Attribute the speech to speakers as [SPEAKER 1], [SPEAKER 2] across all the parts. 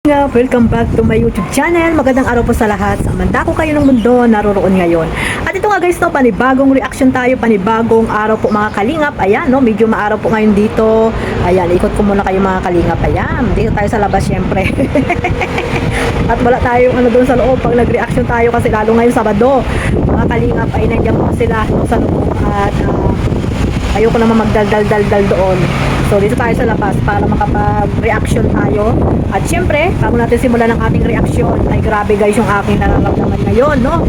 [SPEAKER 1] Welcome back to my YouTube channel. Magandang araw po sa lahat. Sa mandako kayo ng mundo, naroroon ngayon. At ito nga guys, no, panibagong reaction tayo, panibagong araw po mga kalingap. Ayan, no, medyo maaraw po ngayon dito. Ayan, ikot ko muna kayo mga kalingap. Ayan, dito tayo sa labas syempre. At wala tayong doon sa loob pag nag-reaction tayo kasi lalo ngayon Sabado. Mga kalingap ay nandiyan po sila sa loob at ayoko naman magdaldal doon. So dito tayo sa labas para makapag-reaction tayo. At syempre, bago natin simulan ang ating reaction, ay grabe guys yung aking nararamdaman ngayon, no?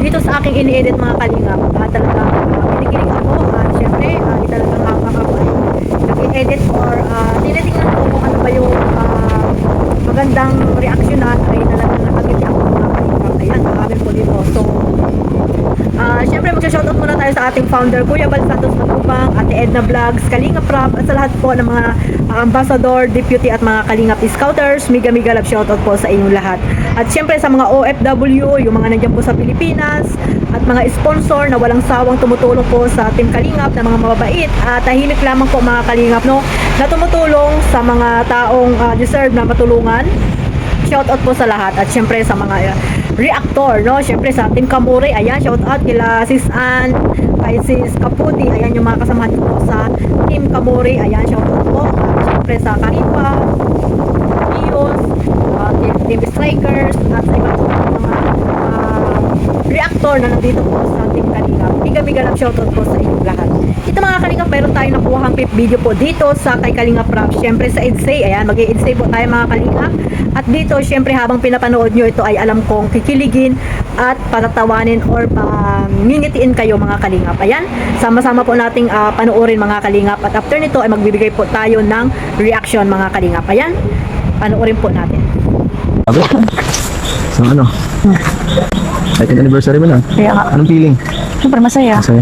[SPEAKER 1] Dito sa aking ini-edit mga kalingap, talaga pinikilig ako. At syempre, talagang habang ako ay nag-edit or tinitingnan ko kung ano ba yung magandang reaction na ay talagang nakagiti ako mga kalingap. Ayan, marami po dito. So, syempre magsha-shoutout muna tayo sa ating founder Kuya Bal Santos Matubang, Ate Edna Vlogs, Kalinga Prab, at sa lahat po ng mga ambassador, deputy at mga Kalingap Scouters. Mega love shoutout po sa inyong lahat. At syempre sa mga OFW, yung mga nandiyan po sa Pilipinas, at mga sponsor na walang sawang tumutulong po sa Team Kalingap na mga mababait at tahimik lamang po mga Kalingap, no, na tumutulong sa mga taong deserve na matulungan. Shoutout po sa lahat. At syempre sa mga reactor, no? Syempre sa Team Kamuri, ayan, shoutout kila Sis Ann, kay Sis Kaputi, ayan yung mga kasamahan ko sa Team Kamuri, ayan, shoutout po. At syempre sa Karipa, Ios, Team Strikers, at sa iba po mga reactor na nandito po sa Team Kalingap. Mega love shoutout po sa inyong lahat. Ito mga Kalingap, meron tayong nakuhang clip video po dito sa kay Kalingap Prab. Syempre sa EDSA, ayan, mag-i-EDSA po tayo mga Kalingap. At dito, syempre habang pinapanood nyo ito ay alam kong kikiligin at patatawanin or ngingitiin kayo mga Kalingap. Ayan, sama-sama po nating panoorin mga Kalingap. At after nito ay magbibigay po tayo ng reaction mga Kalingap. Ayan, panoorin po natin.
[SPEAKER 2] So ano? 10th anniversary mo na.
[SPEAKER 3] Kaya nga.
[SPEAKER 2] Anong feeling?
[SPEAKER 3] Siyempre masaya.
[SPEAKER 2] Masaya.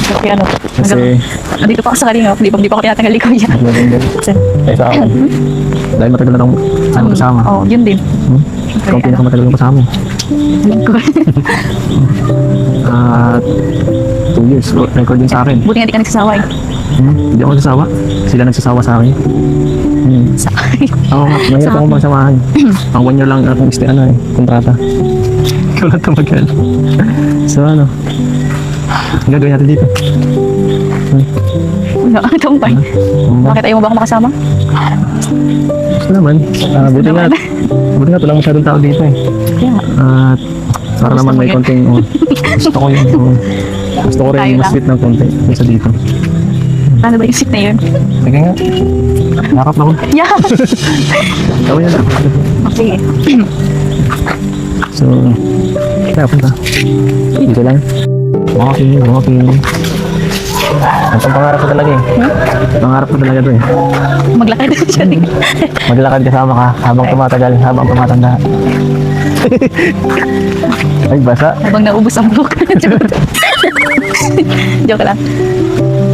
[SPEAKER 3] Kasi ano,
[SPEAKER 2] Kasi
[SPEAKER 3] nandito pa ako sa Kalingap, di pa ako tinatanggal ikaw yan.
[SPEAKER 2] Ay sa akin. Dahil matagal na akong kasama.
[SPEAKER 3] Oo, yun din.
[SPEAKER 2] Ikaw ang pinakamatagal kong kasama. At 2 years. Record din sa akin.
[SPEAKER 3] Buti nga di ka nagsasawa eh.
[SPEAKER 2] Hindi ako nagsasawa. Sila nagsasawa sa akin.
[SPEAKER 3] Sa akin.
[SPEAKER 2] Oo nga, mahirap akong magsamahan. Ang 1 year lang akong kontrata. Ikaw lang tumagal. So ano? Ang gagawin natin dito?
[SPEAKER 3] Wala, tumpay. Bakit ayaw mo ba ako makasama?
[SPEAKER 2] Gusto naman. Buti nga, walang masyadong tao dito eh.
[SPEAKER 3] Kaya nga.
[SPEAKER 2] At para
[SPEAKER 3] Gusto
[SPEAKER 2] naman
[SPEAKER 3] mo
[SPEAKER 2] may
[SPEAKER 3] yun?
[SPEAKER 2] konting gusto ko yun. Gusto ko rin
[SPEAKER 3] Tayo
[SPEAKER 2] mas
[SPEAKER 3] lang.
[SPEAKER 2] sweet ng konti sa dito.
[SPEAKER 3] Ano ba yung seat na yun?
[SPEAKER 2] Sige nga. Nakap na ko.
[SPEAKER 3] Yeah!
[SPEAKER 2] Gawin na lang.
[SPEAKER 3] Okay.
[SPEAKER 2] So, kaya punta. Dito lang. Walking. At ang pangarap ko talaga eh. Pangarap ko talaga to eh.
[SPEAKER 3] Maglakad na siya din.
[SPEAKER 2] Maglakad kasama ka habang tumatagal, habang tumatanda. Ay, basa.
[SPEAKER 3] Habang naubos ang buhok. Joke lang.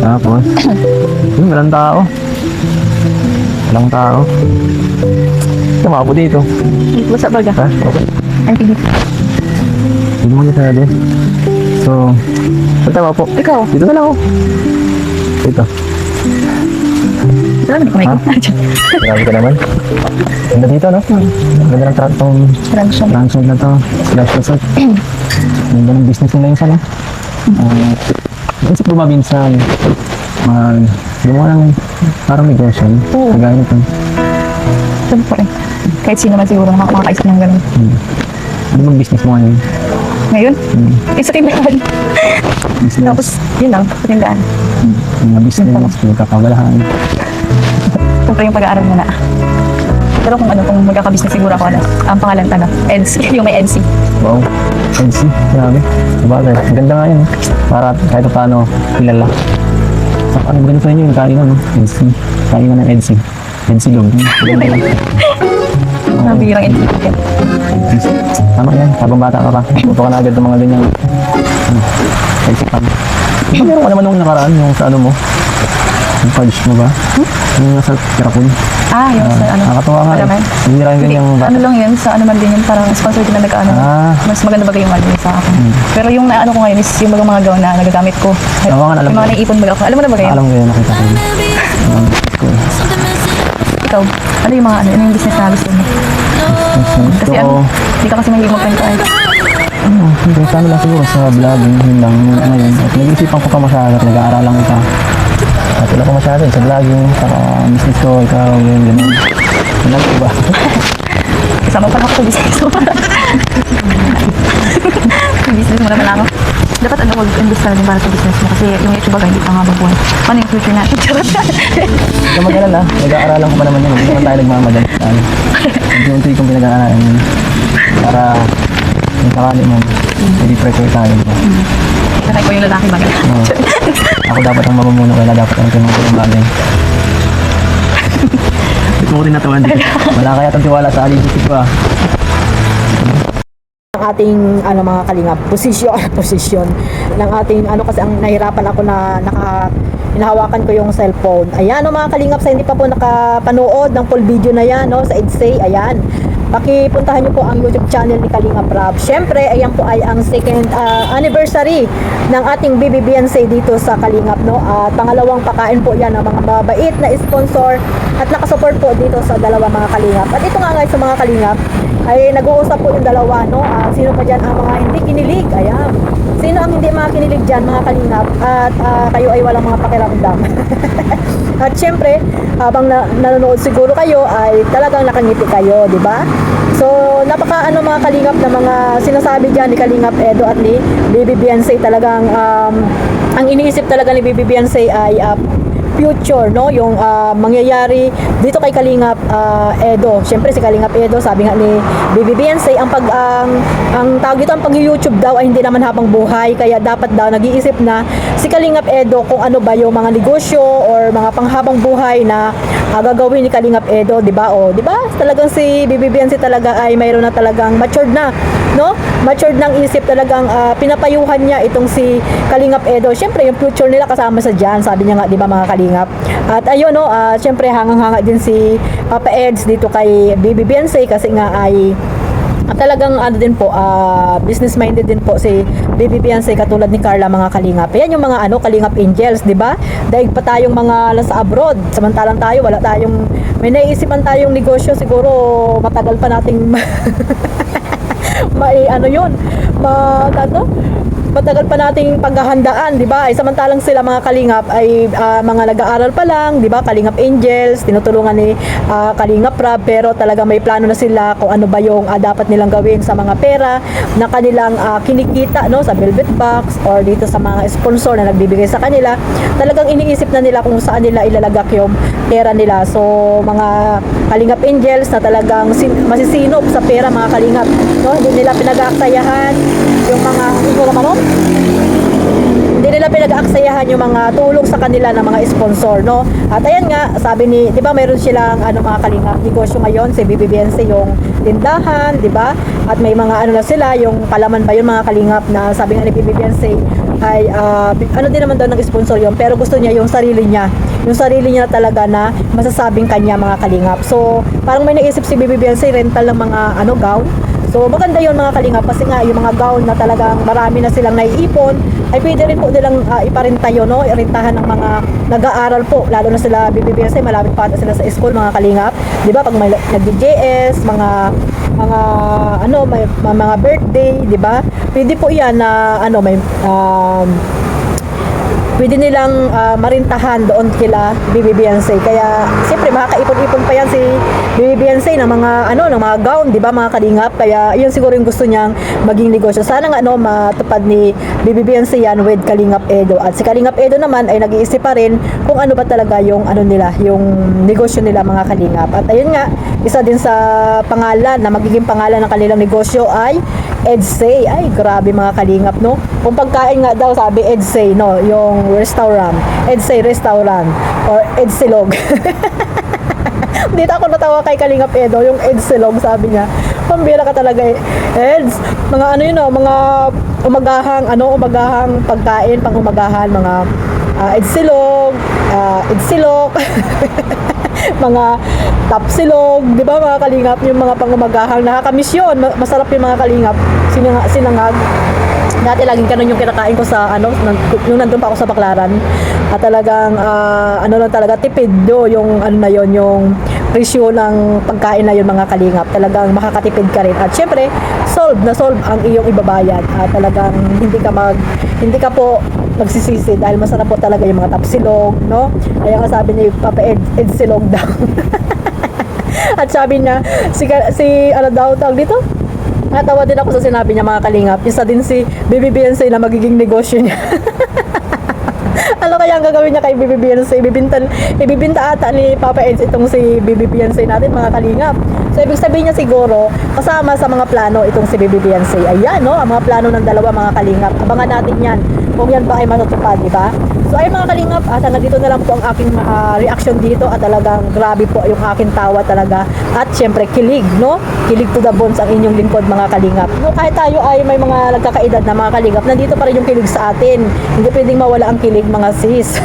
[SPEAKER 2] Tapos, walang tao. Walang tao. Tama po dito.
[SPEAKER 3] What's up baga?
[SPEAKER 2] Ha? Okay.
[SPEAKER 3] Ay, hindi.
[SPEAKER 2] Hindi mo niya sabi. So, tama po.
[SPEAKER 3] Ikaw?
[SPEAKER 2] Dito na lang ako. Dito.
[SPEAKER 3] Wala naman kamay ko.
[SPEAKER 2] Marami ka naman. Ganda dito, no? Ganda ng tratong transong na to. Transong. Ganda ng business nila yung sana. Isip ko ba minsan, gumawa ng parang negosyo.
[SPEAKER 3] Oo.
[SPEAKER 2] Kagaya nito.
[SPEAKER 3] Siyempre. Kahit sino man siguro makakaisip ng ganun.
[SPEAKER 2] Ano bang business mo ngayon?
[SPEAKER 3] Ngayon? Isa tindahan.
[SPEAKER 2] Business.
[SPEAKER 3] Tapos, yun lang, sa tindahan.
[SPEAKER 2] Mga business, magkakabalahan.
[SPEAKER 3] Siyempre yung pag-aaral mo na. Pero kung magkaka-business siguro ako, ang pangalan EDC, yung may EDC.
[SPEAKER 2] Wow. NC, grabe. Sabagay. Ganda nga yun. Para kahit paano kilala. So, ano ba ganito yun yung kainan, no? NC. Kainan ng NC. NC log. Ganda lang.
[SPEAKER 3] Nabirang EDC.
[SPEAKER 2] Tama yan. Habang bata ka pa. Puto ka na agad ng mga ganyan. Kaisipan. Meron ka naman nung nakaraan yung sa ano mo. Yung fudge mo ba? Yung nasa Kirapon.
[SPEAKER 3] Yung sa ano.
[SPEAKER 2] Nakakatawa nga.
[SPEAKER 3] Alam mo?
[SPEAKER 2] Hindi rin ganyang bata.
[SPEAKER 3] Ano lang yun, sa ano man din yun, parang sponsor din na nag-ano. Mas maganda bagay yung ano yun sa akin. Pero yung naano ko ngayon is yung mga gown na nagagamit ko.
[SPEAKER 2] Alam
[SPEAKER 3] Yung mga naiipon baga ako. Alam mo na bagay yun?
[SPEAKER 2] Alam ko yun, nakita ko yun.
[SPEAKER 3] ikaw, ano yung mga ano yung business na gusto mo?
[SPEAKER 2] Gusto
[SPEAKER 3] Kasi
[SPEAKER 2] ko,
[SPEAKER 3] hindi ka kasi mahilig magkwento ay.
[SPEAKER 2] hanggang sa ano lang siguro sa vlogging, yun lang yung ano yun. At nag-isipan ko pa masyado at nag-aaralan kita. At wala ko masyado sa vlogging, saka business ko, ikaw, yun, ganun. Yun lang, diba?
[SPEAKER 3] Kasama pa ako sa business mo. Business mo naman ako. Dapat ano, mag-invest ka rin para sa business mo kasi yung YouTube baga hindi pa nga mabuhay. Paano yung future natin? Charot.
[SPEAKER 2] Ito mag-alala, nag-aaralan ko pa naman yun. Hindi naman tayo nagmamadali. Unti-unti kong pinag-aaralan yun. Para yung sakali mo, hindi pressure tayo. Diba?
[SPEAKER 3] Nakay ko yung lalaki bagay.
[SPEAKER 2] Oo. Ako dapat ang mamumuno, kaya dapat ang tinong yung bagay. Ito ko rin natawan dito. Wala kaya itong tiwala sa alibusip ko ah.
[SPEAKER 1] Ang ating ano mga kalingap posisyon ng ating ano kasi ang nahirapan ako na hinahawakan ko yung cellphone. Ayan no mga kalingap, sa hindi pa po nakapanood ng full video na yan no sa EDSA, ayan. Pakipuntahan niyo po ang YouTube channel ni Kalingap Rab. Syempre, ayan po ay ang second anniversary ng ating BBBNC dito sa Kalingap, no? At pangalawang pakain po yan ng mga mabait na sponsor at nakasupport po dito sa dalawa mga Kalingap. At ito nga guys sa mga Kalingap, ay nag-uusap po yung dalawa, no? Sino pa dyan ang mga hindi kinilig? Ayan. Sino ang hindi mga kinilig dyan mga Kalingap? At kayo ay walang mga pakiramdam. At syempre, habang nanonood siguro kayo ay talagang nakangiti kayo, di ba? So, napaka ano mga Kalingap na mga sinasabi dyan ni Kalingap Edo at ni Baby Beyonce, talagang ang iniisip talaga ni Baby Beyonce ay future, no? Yung mangyayari dito kay Kalingap Edo. Syempre si Kalingap Edo, sabi nga ni Baby Beyonce, ang tawag dito, ang pag-YouTube daw ay hindi naman habang buhay, kaya dapat daw nag-iisip na si Kalingap Edo kung ano ba yung mga negosyo or mga panghabang buhay na gagawin ni Kalingap Edo, di ba? O, di ba? Talagang si Baby Beyonce talaga ay mayroon na talagang matured na, no? Matured ng isip, talagang pinapayuhan niya itong si Kalingap Edo. Syempre yung future nila kasama sa dyan, sabi niya nga, di ba mga Kalingap? At ayun, no, syempre hangang-hanga din si Papa Eds dito kay Baby Beyonce kasi nga ay talagang ano din po, business minded din po si Baby Beyonce, katulad ni Carla mga Kalingap. Yan yung mga ano, Kalingap Angels, di ba? Daig pa tayong mga nasa abroad, samantalang tayo wala tayong, may naiisipan tayong negosyo, siguro matagal pa nating may ano yun, matagal pa nating paghahandaan, di ba? Ay samantalang sila mga Kalingap ay mga nag-aaral pa lang, di ba? Kalingap Angels, tinutulungan ni Kalingap Rab, pero talaga may plano na sila kung ano ba yung dapat nilang gawin sa mga pera na kanilang kinikita, no, sa Velvet Box or dito sa mga sponsor na nagbibigay sa kanila. Talagang iniisip na nila kung saan nila ilalagak yung pera nila. So mga Kalingap Angels na talagang masisinop sa pera mga Kalingap, no? Hindi nila pinag-aaksayahan yung mga hindi nila pinag-aaksayahan yung mga tulong sa kanila ng mga sponsor, no? At ayan nga, sabi ni, di ba, mayroon silang ano mga Kalingap negosyo ngayon, si Baby Beyonce, yung tindahan, di ba? At may mga ano na sila, yung palaman ba yun mga Kalingap, na sabi nga ni Baby Beyonce ay ano din naman daw ng sponsor yun, pero gusto niya yung sarili niya talaga na masasabing kanya mga Kalingap. So parang may naisip si Baby Beyonce, rental ng mga ano gown. So maganda yun mga Kalingap kasi nga yung mga gown na talagang marami na silang naiipon ay pwede rin po nilang iparenta yun, no? Irentahan ng mga nag-aaral po, lalo na sila Baby Beyonce, malapit pa ata sila sa school mga Kalingap, di ba? Pag may nag-JS, mga ano, may mga birthday, di ba? Pwede po yan na ano, may pwede nilang marintahan doon kila Baby Beyonce. Kaya siyempre makakaipon-ipon pa yan si Baby Beyonce ng mga ano, ng mga gown, 'di ba mga Kalingap? Kaya yun siguro yung gusto niyang maging negosyo. Sana nga ano matupad ni Baby Beyonce yan with Kalingap Edo. At si Kalingap Edo naman ay nag-iisip pa rin kung ano ba talaga yung ano nila, yung negosyo nila mga Kalingap. At ayun nga, isa din sa pangalan na magiging pangalan ng kanilang negosyo ay EDSA. Ay grabe mga Kalingap, no? Kung pagkain nga daw sabi EDSA, no, yung restaurant, EDSA restaurant or Edsilog. Dito ako natawa kay Kalingap Edo, yung Edsilog, sabi niya, pambira ka talaga eh. Eds, mga ano yun, no, mga umagahang pagkain, pang umagahan, mga Edsilog, Edsilog, mga tapsilog, di ba mga Kalingap, yung mga pangumagahang nakakamiss yun, masarap yung mga Kalingap, sinangag. Dati laging ganun yung kinakain ko sa ano, nung nandun pa ako sa Baclaran. At talagang ano lang talaga tipid do yung ano na yon, yung presyo ng pagkain na yun mga kalingap. Talagang makakatipid ka rin. At syempre, solve ang iyong ibabayad. At talagang hindi ka po magsisisi dahil masarap po talaga yung mga tapsilog, no? Kaya nga sabi ni Papa Ed silog daw. At sabi niya, si ano daw tawag dito? Natawa din ako sa sinabi niya mga kalingap. Isa din si Baby Beyonce na magiging negosyo niya. Ano kaya ang gagawin niya kay Baby Beyonce? Ibibinta ata ni Papa Eds itong si Baby Beyonce natin mga kalingap. So ibig sabihin niya siguro, kasama sa mga plano itong si Baby Beyonce. Ayan, no? Ang mga plano ng dalawa mga kalingap. Abangan natin yan kung yan ba ay matutupad, di ba? So ay mga kalingap, hanggang dito na lang po ang aking reaction dito at talagang grabe po yung aking tawa talaga. At syempre kilig, no? Kilig to the bones ang inyong lingkod mga kalingap. No, kahit tayo ay may mga nagkakaedad na mga kalingap, nandito pa rin yung kilig sa atin. Hindi pwedeng mawala ang kilig mga sis.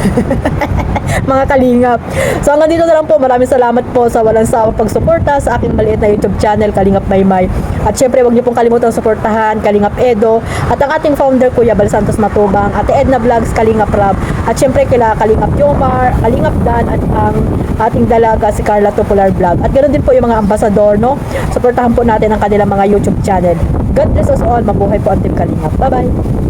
[SPEAKER 1] Mga kalingap. So hanggang dito na lang po. Maraming salamat po sa walang sawang pagsuporta sa aking maliit na YouTube channel, Kalingap Maymay. At syempre, huwag niyo pong kalimutang suportahan Kalingap Edo at ang ating founder, Kuya Bal Santos Matubang, Ate Edna Vlogs, Kalingap Rab, at syempre kila Kalingap Jomar, Kalingap Dan, at ang ating dalaga si Carla Tupular Vlog. At ganoon din po yung mga ambasador, no? Suportahan po natin ang kanilang mga YouTube channel. God bless us all. Mabuhay po ang Team Kalingap. Bye-bye!